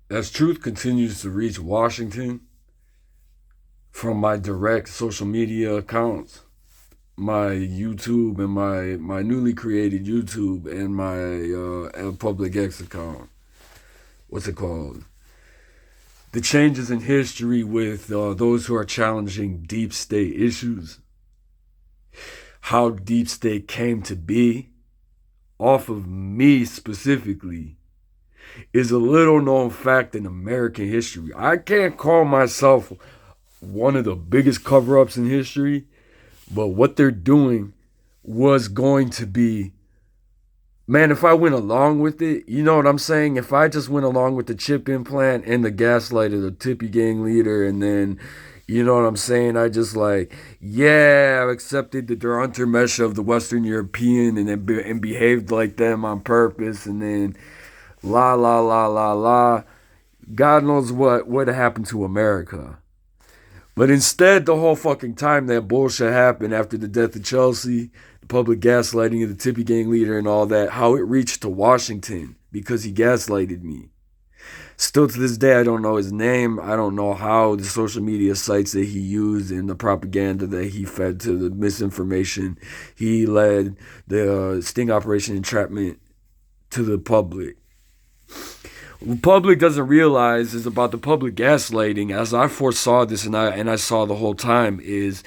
As truth continues to reach Washington from my direct social media accounts, my YouTube and my newly created YouTube and my public X account. What's it called? The changes in history with those who are challenging deep state issues, how deep state came to be, off of me specifically, is a little known fact in American history. I can't call myself one of the biggest cover ups in history, but what they're doing was going to be, man, if I went along with it, you know what I'm saying? If I just went along with the chip implant and the gaslight of the Tippy gang leader, and then, you know what I'm saying? I just like, yeah, I accepted the Duranter mesh of the Western European and behaved like them on purpose, and then la la la la la. God knows what would have happened to America. But instead, the whole fucking time that bullshit happened after the death of Chelsea, the public gaslighting of the Tippy gang leader and all that, how it reached to Washington because he gaslighted me. Still to this day, I don't know his name. I don't know how the social media sites that he used and the propaganda that he fed to the misinformation he led the sting operation entrapment to the public. What the public doesn't realize is about the public gaslighting, as I foresaw this and I saw the whole time, is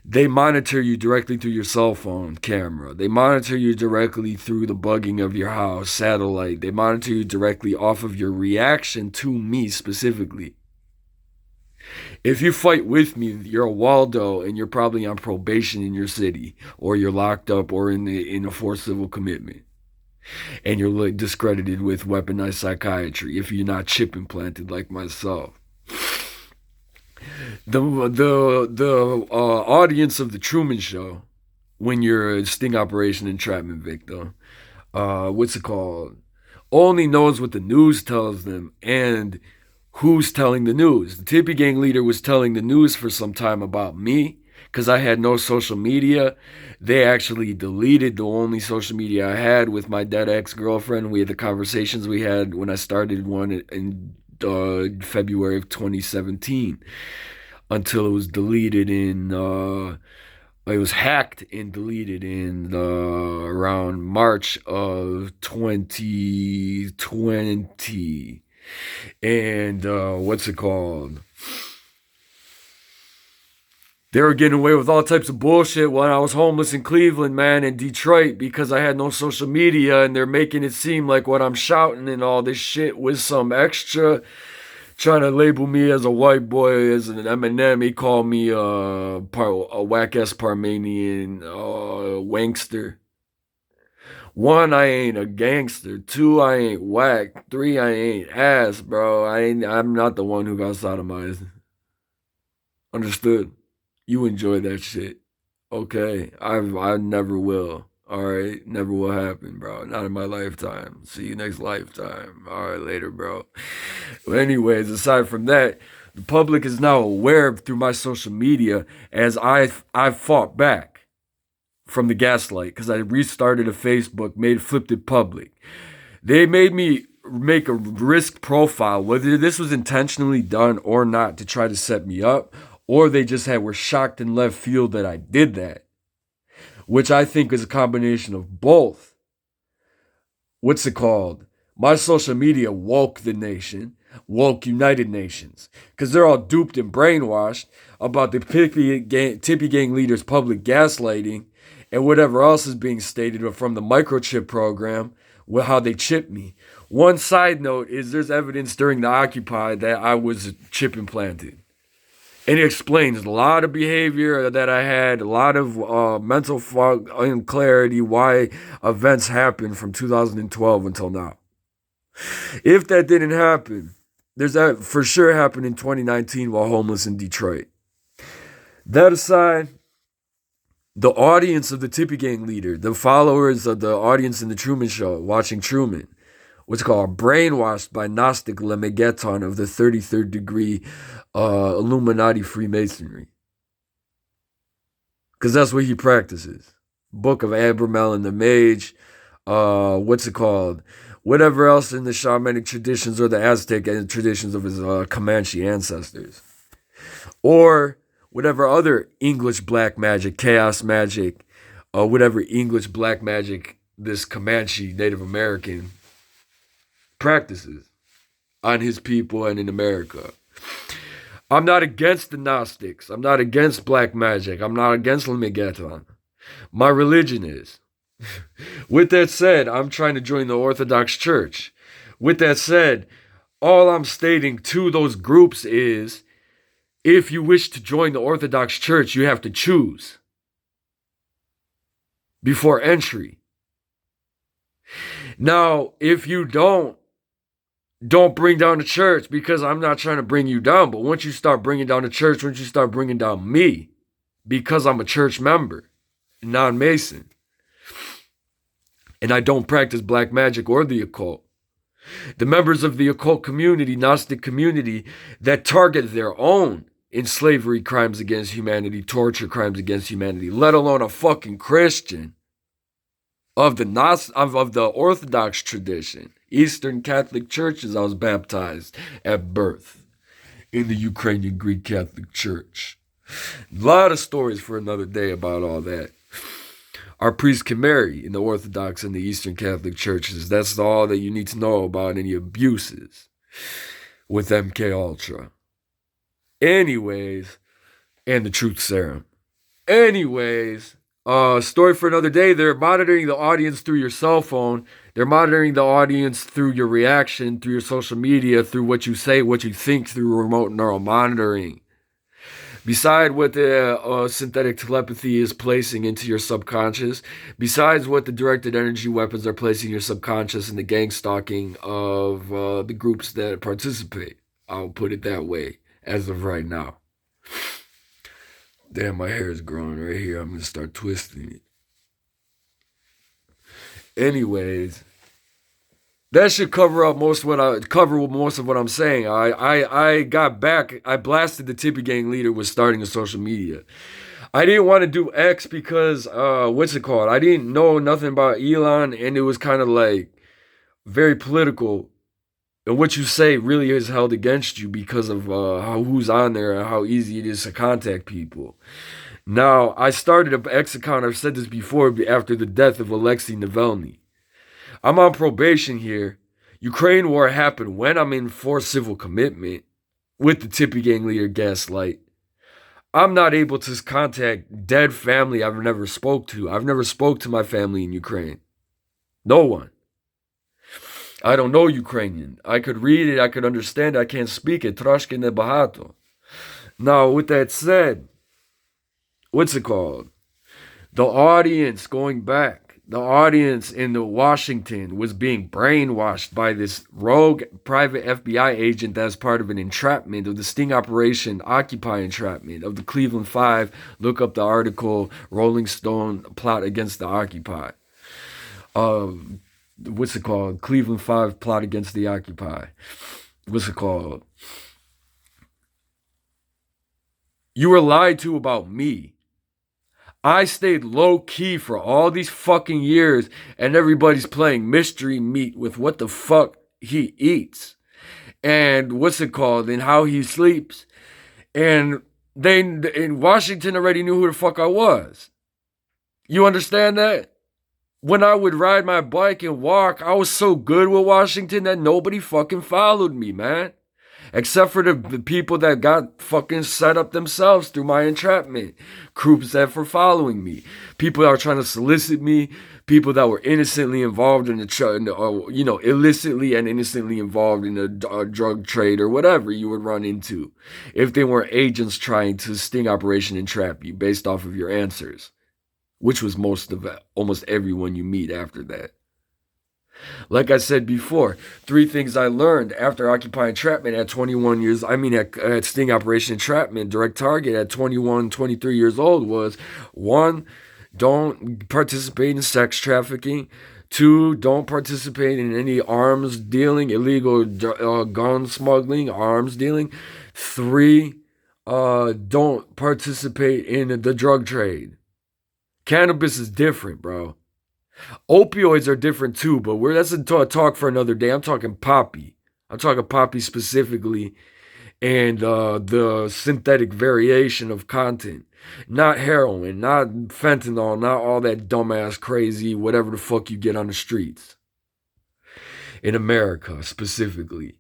they monitor you directly through your cell phone camera. They monitor you directly through the bugging of your house, satellite. They monitor you directly off of your reaction to me specifically. If you fight with me, you're a Waldo and you're probably on probation in your city, or you're locked up or in a forced civil commitment. And you're like discredited with weaponized psychiatry if you're not chip implanted like myself. The audience of the Truman Show, when you're a sting operation entrapment victim, what's it called? Only knows what the news tells them and who's telling the news. The Tippy Gang leader was telling the news for some time about me because I had no social media. They actually deleted the only social media I had with my dead ex-girlfriend. We had the conversations we had when I started one in February of 2017 until it was deleted in it was hacked and deleted in around March of 2020. And what's it called? They were getting away with all types of bullshit when I was homeless in Cleveland, man, in Detroit, because I had no social media, and they're making it seem like what I'm shouting and all this shit was some extra, trying to label me as a white boy, as an Eminem. He called me a whack ass Parmenian wankster. One, I ain't a gangster. Two, I ain't whack. Three, I ain't ass, bro. I'm not the one who got sodomized. Understood? You enjoy that shit. Okay. I never will. Alright. Never will happen, bro. Not in my lifetime. See you next lifetime. Alright, later, bro. But anyways, aside from that, the public is now aware through my social media as I've fought back from the gaslight because I restarted a Facebook, flipped it public. They made me make a risk profile, whether this was intentionally done or not, to try to set me up, or they just were shocked in left field that I did that, which I think is a combination of both. What's it called? My social media woke the nation, woke United Nations, because they're all duped and brainwashed about the Tippy gang leaders' public gaslighting and whatever else is being stated from the microchip program, with how they chipped me. One side note is there's evidence during the Occupy that I was chip implanted. And it explains a lot of behavior that I had, a lot of mental fog and clarity, why events happened from 2012 until now. If that didn't happen, there's that for sure happened in 2019 while homeless in Detroit. That aside, the audience of the Tippy Gang leader, the followers of the audience in the Truman Show, watching Truman, what's called brainwashed by Gnostic Lemegeton of the 33rd degree Illuminati Freemasonry. Because that's what he practices. Book of Abramelin the Mage. What's it called? whatever else in the shamanic traditions or the Aztec traditions of his Comanche ancestors, or whatever other English black magic, chaos magic, or whatever English black magic this Comanche Native American practices on his people and in America. I'm not against the Gnostics. I'm not against black magic. I'm not against Lemegeton. My religion is. With that said, I'm trying to join the Orthodox Church. With that said, all I'm stating to those groups is, if you wish to join the Orthodox Church, you have to choose before entry. Now, if you don't bring down the church, because I'm not trying to bring you down. But once you start bringing down the church, once you start bringing down me, because I'm a church member, non-Mason, and I don't practice black magic or the occult, the members of the occult community, Gnostic community, that target their own in slavery crimes against humanity, torture crimes against humanity, let alone a fucking Christian of the Orthodox tradition, Eastern Catholic churches. I was baptized at birth in the Ukrainian Greek Catholic Church. A lot of stories for another day about all that. Our priests can marry in the Orthodox and the Eastern Catholic churches. That's all that you need to know about any abuses with MK Ultra. Anyways, and the Truth Serum. Anyways, story for another day. They're monitoring the audience through your cell phone. They're monitoring the audience through your reaction, through your social media, through what you say, what you think, through remote neural monitoring. Beside what the synthetic telepathy is placing into your subconscious, besides what the directed energy weapons are placing in your subconscious and the gang stalking of the groups that participate. I'll put it that way as of right now. Damn, my hair is growing right here. I'm going to start twisting it. Anyways, that should cover most of what I'm saying. I got back. I blasted the Tippy Gang leader with starting a social media. I didn't want to do X because I didn't know nothing about Elon, and it was kind of like very political. And what you say really is held against you because of who's on there and how easy it is to contact people. Now, I started an X account, I've said this before, after the death of Alexei Navalny. I'm on probation here. Ukraine war happened when I'm in forced civil commitment with the Tippy Gang leader Gaslight. I'm not able to contact dead family I've never spoke to. I've never spoke to my family in Ukraine. No one. I don't know Ukrainian. I could read it, I could understand it, I can't speak it. Troshki nebahato. Now, with that said, the audience going back, the audience in Washington was being brainwashed by this rogue private FBI agent that's part of an entrapment of the sting operation, Occupy entrapment of the Cleveland Five. Look up the article, Rolling Stone plot against the Occupy. Cleveland Five plot against the Occupy. You were lied to about me. I stayed low key for all these fucking years, and everybody's playing mystery meat with what the fuck he eats and and how he sleeps. And they in Washington already knew who the fuck I was. You understand that? When I would ride my bike and walk, I was so good with Washington that nobody fucking followed me, man. Except for the people that got fucking set up themselves through my entrapment. Groups that were following me. People that were trying to solicit me. People that were innocently involved illicitly and innocently involved in a drug trade or whatever you would run into. If they weren't agents trying to sting operation and trap you based off of your answers. Which was almost everyone you meet after that. Like I said before, 3 things I learned after Occupy Entrapment at 21 years, at Sting Operation Entrapment, Direct Target at 21, 23 years old was, 1, don't participate in sex trafficking. 2, don't participate in any arms dealing, illegal gun smuggling, arms dealing. 3, don't participate in the drug trade. Cannabis is different, bro. Opioids are different too, but that's a talk for another day. I'm talking poppy. I'm talking poppy specifically, and the synthetic variation of content. Not heroin, not fentanyl, not all that dumbass crazy, whatever the fuck you get on the streets. In America, specifically.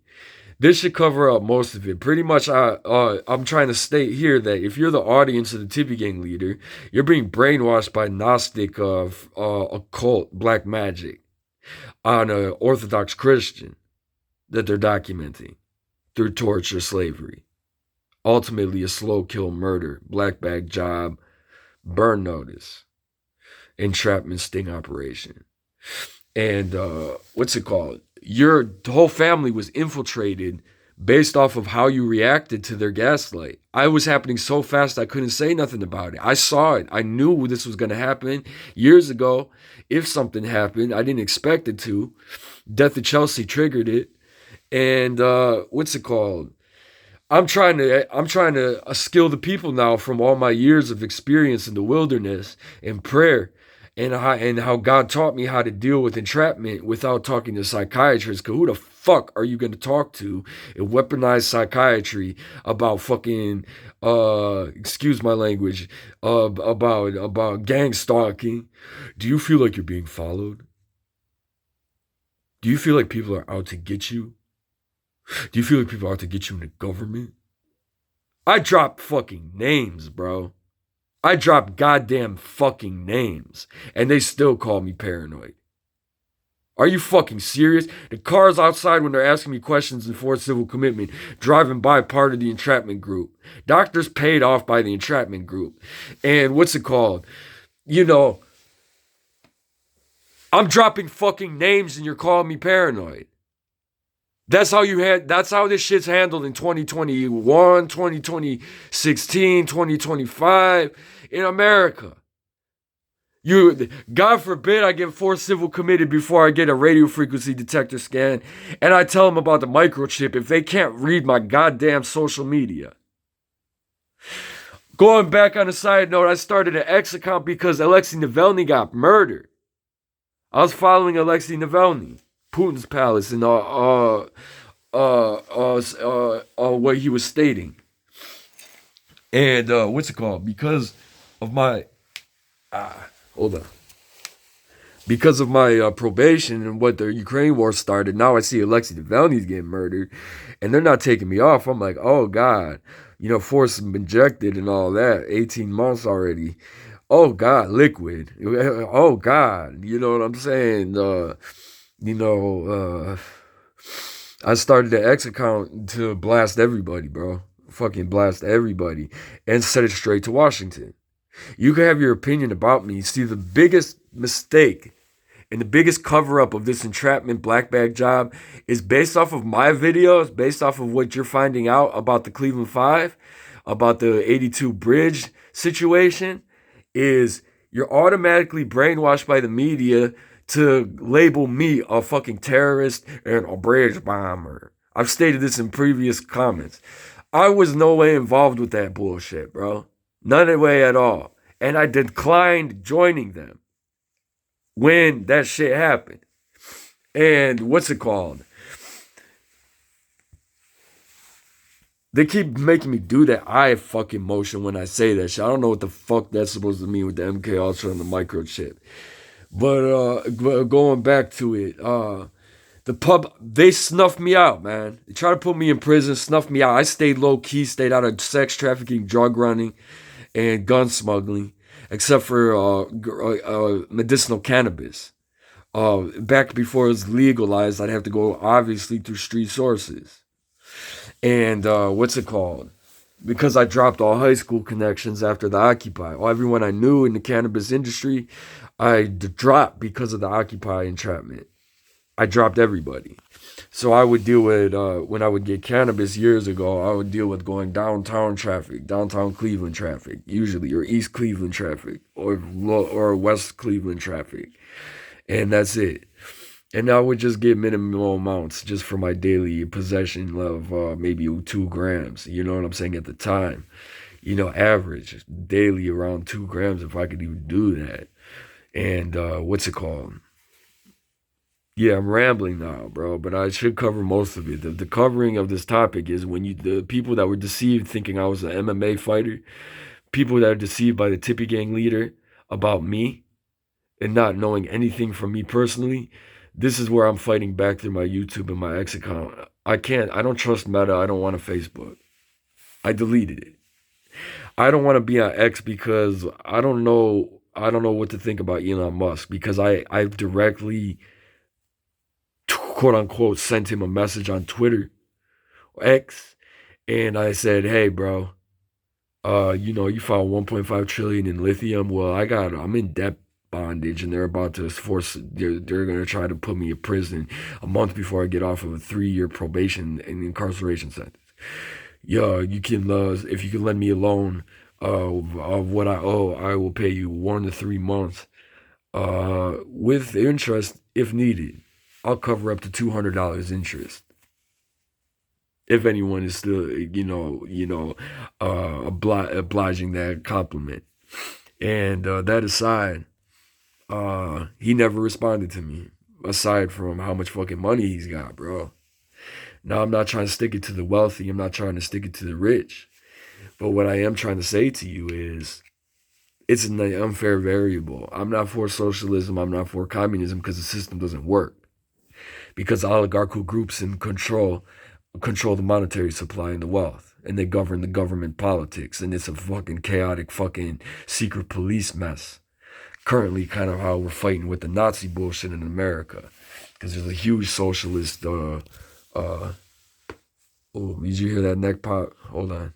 This should cover up most of it. Pretty much, I'm trying to state here that if you're the audience of the Tippy Gang leader, you're being brainwashed by Gnostic occult black magic on an Orthodox Christian that they're documenting through torture, slavery. Ultimately, a slow kill murder, black bag job, burn notice, entrapment sting operation. And what's it called? Your whole family was infiltrated based off of how you reacted to their gaslight. I was happening so fast I couldn't say nothing about it. I saw it. I knew this was going to happen years ago. If something happened, I didn't expect it to. Death of Chelsea triggered it. And what's it called? I'm trying to skill the people now from all my years of experience in the wilderness and prayer, and how God taught me how to deal with entrapment without talking to psychiatrists. Cause who the fuck are you gonna talk to in weaponized psychiatry about fucking excuse my language, about gang stalking? Do you feel like you're being followed? Do you feel like people are out to get you? Do you feel like people are out to get you in the government? I drop fucking names, bro. I drop goddamn fucking names. And they still call me paranoid. Are you fucking serious? The cars outside when they're asking me questions in forced civil commitment, driving by part of the entrapment group. Doctors paid off by the entrapment group. And what's it called? You know, I'm dropping fucking names and you're calling me paranoid. That's how this shit's handled in 2021, 2016, 2025 in America. God forbid I get forced civil committed before I get a radio frequency detector scan and I tell them about the microchip if they can't read my goddamn social media. Going back on a side note, I started an X account because Alexei Navalny got murdered. I was following Alexei Navalny. Putin's palace and what he was stating. And what's it called? Because of my because of my probation and what the Ukraine war started, now I see Alexei Navalny's getting murdered, and they're not taking me off. I'm like, oh God, force injected and all that. 18 months already. Oh God, liquid. Oh God, you know what I'm saying? I started the X account to blast everybody, bro. Fucking blast everybody and set it straight to Washington. You can have your opinion about me. See, the biggest mistake and the biggest cover up of this entrapment black bag job is based off of my videos, based off of what you're finding out about the Cleveland Five, about the 82 bridge situation, is you're automatically brainwashed by the media to label me a fucking terrorist and a bridge bomber. I've stated this in previous comments. I was no way involved with that bullshit, bro. None way at all. And I declined joining them when that shit happened. And what's it called? They keep making me do that eye fucking motion when I say that shit. I don't know what the fuck that's supposed to mean with the MK Ultra and the microchip. But going back to it, they snuffed me out, man. They tried to put me in prison, snuffed me out. I stayed low key, stayed out of sex trafficking, drug running, and gun smuggling, except for medicinal cannabis. Back before it was legalized, I'd have to go obviously through street sources. And what's it called? Because I dropped all high school connections after the Occupy. All everyone I knew in the cannabis industry, I dropped because of the Occupy entrapment. I dropped everybody. So I would deal with, when I would get cannabis years ago, I would deal with going downtown traffic, downtown Cleveland traffic, usually, or East Cleveland traffic, or West Cleveland traffic. And that's it. And I would just get minimal amounts just for my daily possession of maybe 2 grams. You know what I'm saying? At the time, average daily around 2 grams if I could even do that. And what's it called? Yeah, I'm rambling now, bro, but I should cover most of it. The covering of this topic is when the people that were deceived thinking I was an MMA fighter, people that are deceived by the Tippy Gang leader about me and not knowing anything from me personally. This is where I'm fighting back through my YouTube and my X account. I don't trust Meta. I don't want a Facebook. I deleted it. I don't want to be on X because I don't know what to think about Elon Musk, because I directly, quote unquote, sent him a message on Twitter, X, and I said, hey bro, you found 1.5 trillion in lithium. Well, I'm in debt bondage, and they're about to they're going to try to put me in prison a month before I get off of a 3-year probation and incarceration sentence. Yeah, you can, if you can lend me a loan of what I owe, I will pay you 1 to 3 months with interest if needed. I'll cover up to $200 interest. If anyone is still, obliging that compliment. And that aside, he never responded to me, aside from how much fucking money he's got, bro. Now, I'm not trying to stick it to the wealthy. I'm not trying to stick it to the rich. But what I am trying to say to you is, it's an unfair variable. I'm not for socialism. I'm not for communism, because the system doesn't work. Because oligarchical groups control the monetary supply and the wealth. And they govern the government politics. And it's a fucking chaotic fucking secret police mess. Currently, kind of how we're fighting with the Nazi bullshit in America. Because there's a huge socialist, did you hear that neck pop? Hold on.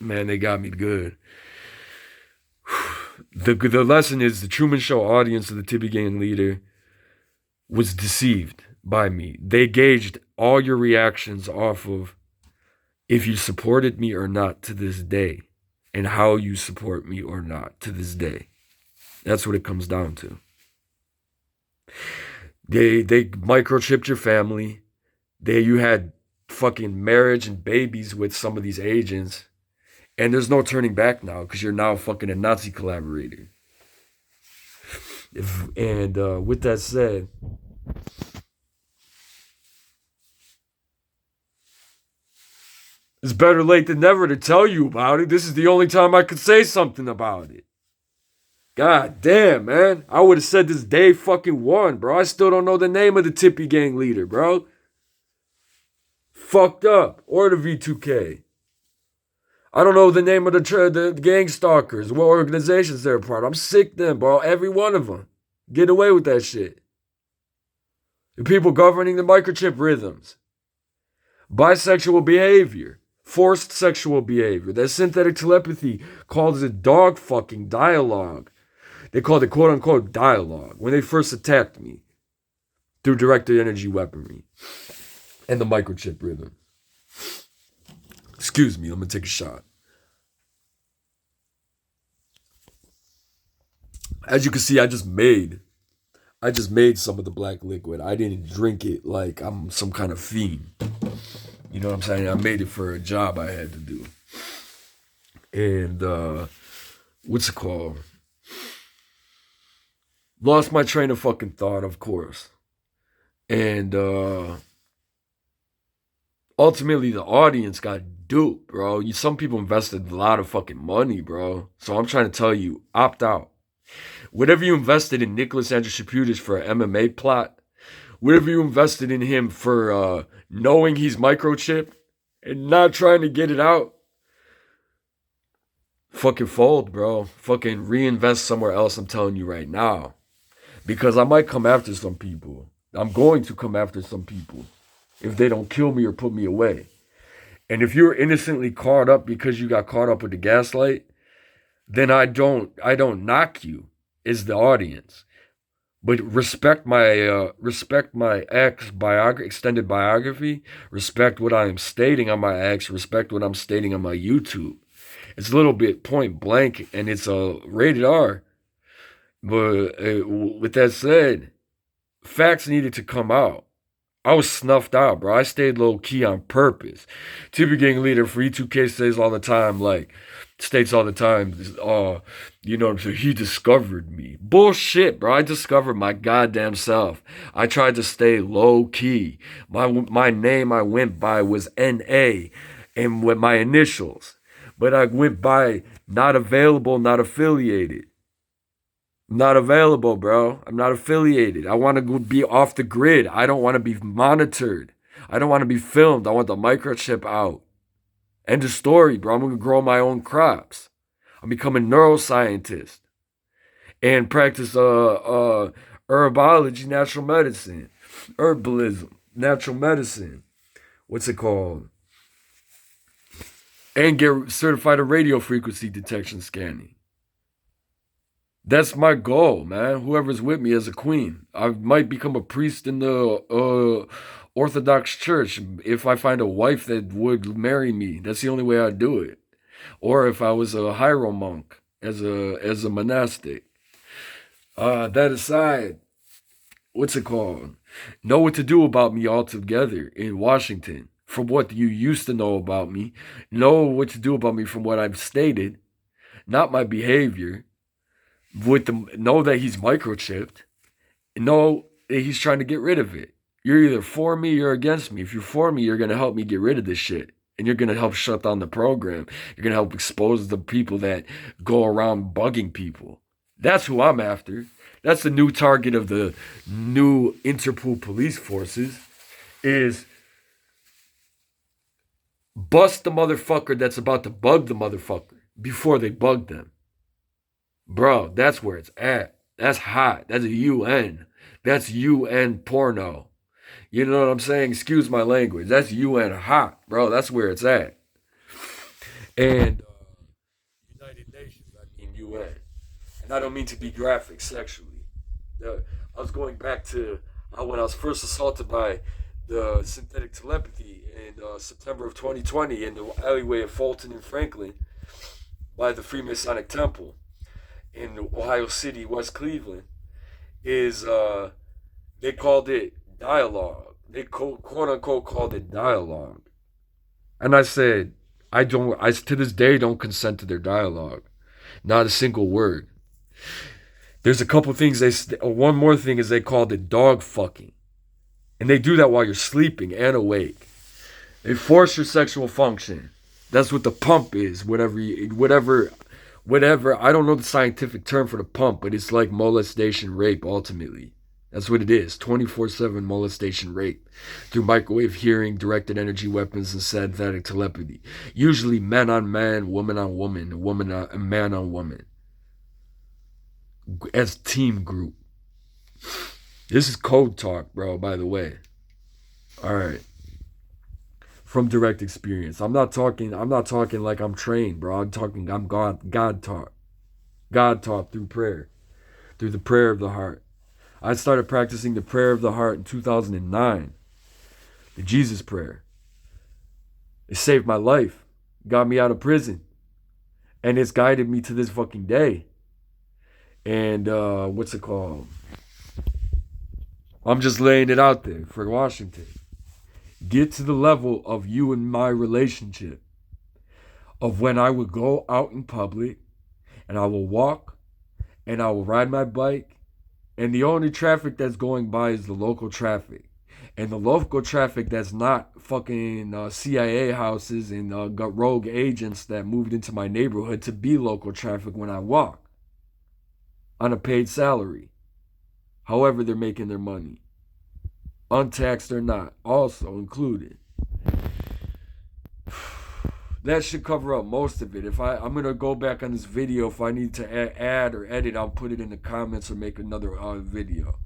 Man, they got me good. The lesson is, the Truman Show audience of the Tippy Gang leader was deceived by me. They gauged all your reactions off of if you supported me or not to this day, and how you support me or not to this day. That's what it comes down to. They microchipped your family. You had fucking marriage and babies with some of these agents. And there's no turning back now, because you're now fucking a Nazi collaborator. With that said, it's better late than never to tell you about it. This is the only time I could say something about it. God damn, man. I would have said this day fucking one, bro. I still don't know the name of the Tippy Gang leader, bro. Fucked up. Or the V2K. I don't know the name of the gang stalkers, what organizations they're a part of. I'm sick of them, bro. Every one of them. Get away with that shit. The people governing the microchip rhythms. Bisexual behavior. Forced sexual behavior. That synthetic telepathy calls it dog fucking dialogue. They called it quote unquote dialogue when they first attacked me through directed energy weaponry and the microchip rhythm. Excuse me, I'm gonna take a shot. As you can see, I just made some of the black liquid. I didn't drink it like I'm some kind of fiend. You know what I'm saying? I made it for a job I had to do. And what's it called? Lost my train of fucking thought, of course. And ultimately the audience got duped, bro. Some people invested a lot of fucking money, bro. So I'm trying to tell you, opt out. Whatever you invested in Nicholas Andrus for an MMA plot, whatever you invested in him for knowing he's microchipped and not trying to get it out, fucking fold, bro. Fucking reinvest somewhere else, I'm telling you right now. Because I might come after some people. I'm going to come after some people if they don't kill me or put me away. And if you're innocently caught up because you got caught up with the gaslight, then I don't knock you as the audience. But respect my extended biography, respect what I am stating on my ex, respect what I'm stating on my YouTube. It's a little bit point blank, and it's a rated R. But with that said, facts needed to come out. I was snuffed out, bro. I stayed low key on purpose. TV gang leader for E2K says all the time, like, states all the time, you know what I'm saying? He discovered me. Bullshit, bro. I discovered my goddamn self. I tried to stay low key. My name I went by was NA, and with my initials, but I went by not available, not affiliated. Not available, bro. I'm not affiliated. I want to be off the grid. I don't want to be monitored. I don't want to be filmed. I want the microchip out. End of story, bro. I'm going to grow my own crops. I'm becoming a neuroscientist and practice herbology, natural medicine, herbalism, natural medicine. What's it called? And get certified in radio frequency detection scanning. That's my goal, man. Whoever's with me as a queen. I might become a priest in the Orthodox Church if I find a wife that would marry me. That's the only way I'd do it. Or if I was a Hieromonk monk as a monastic. That aside, what's it called? Know what to do about me altogether in Washington. From what you used to know about me. Know what to do about me from what I've stated. Not my behavior. Know that he's microchipped. Know that he's trying to get rid of it. You're either for me or against me. If you're for me, you're going to help me get rid of this shit. And you're going to help shut down the program. You're going to help expose the people that go around bugging people. That's who I'm after. That's the new target of the new Interpol police forces. Is bust the motherfucker that's about to bug the motherfucker before they bug them. Bro, that's where it's at. That's hot. That's a UN. That's UN porno. You know what I'm saying? Excuse my language. That's UN hot, bro. That's where it's at. And United Nations, I mean UN. And I don't mean to be graphic sexually. I was going back to when I was first assaulted by the synthetic telepathy in September of 2020 in the alleyway of Fulton and Franklin by the Freemasonic Temple in Ohio City, West Cleveland, is they called it dialogue. They quote unquote called it dialogue. And I said, I to this day don't consent to their dialogue. Not a single word. There's a couple things one more thing is they called it dog fucking. And they do that while you're sleeping and awake. They force your sexual function. That's what the pump is. Whatever, I don't know the scientific term for the pump, but it's like molestation rape ultimately. That's what it is. 24/7 molestation rape through microwave hearing, directed energy weapons, and synthetic telepathy. Usually man on man, woman on woman, man on woman. As team group. This is code talk, bro, by the way. All right. From direct experience. I'm not talking like I'm trained, bro. I'm God taught. God taught through prayer. Through the prayer of the heart. I started practicing the prayer of the heart in 2009. The Jesus prayer. It saved my life. Got me out of prison. And it's guided me to this fucking day. And what's it called? I'm just laying it out there for Washington. Get to the level of you and my relationship. Of when I would go out in public and I will walk and I will ride my bike. And the only traffic that's going by is the local traffic. And the local traffic that's not fucking CIA houses and got rogue agents that moved into my neighborhood to be local traffic when I walk. On a paid salary. However they're making their money. Untaxed or not. Also included. That should cover up most of it. I'm going to go back on this video. If I need to add or edit, I'll put it in the comments or make another video.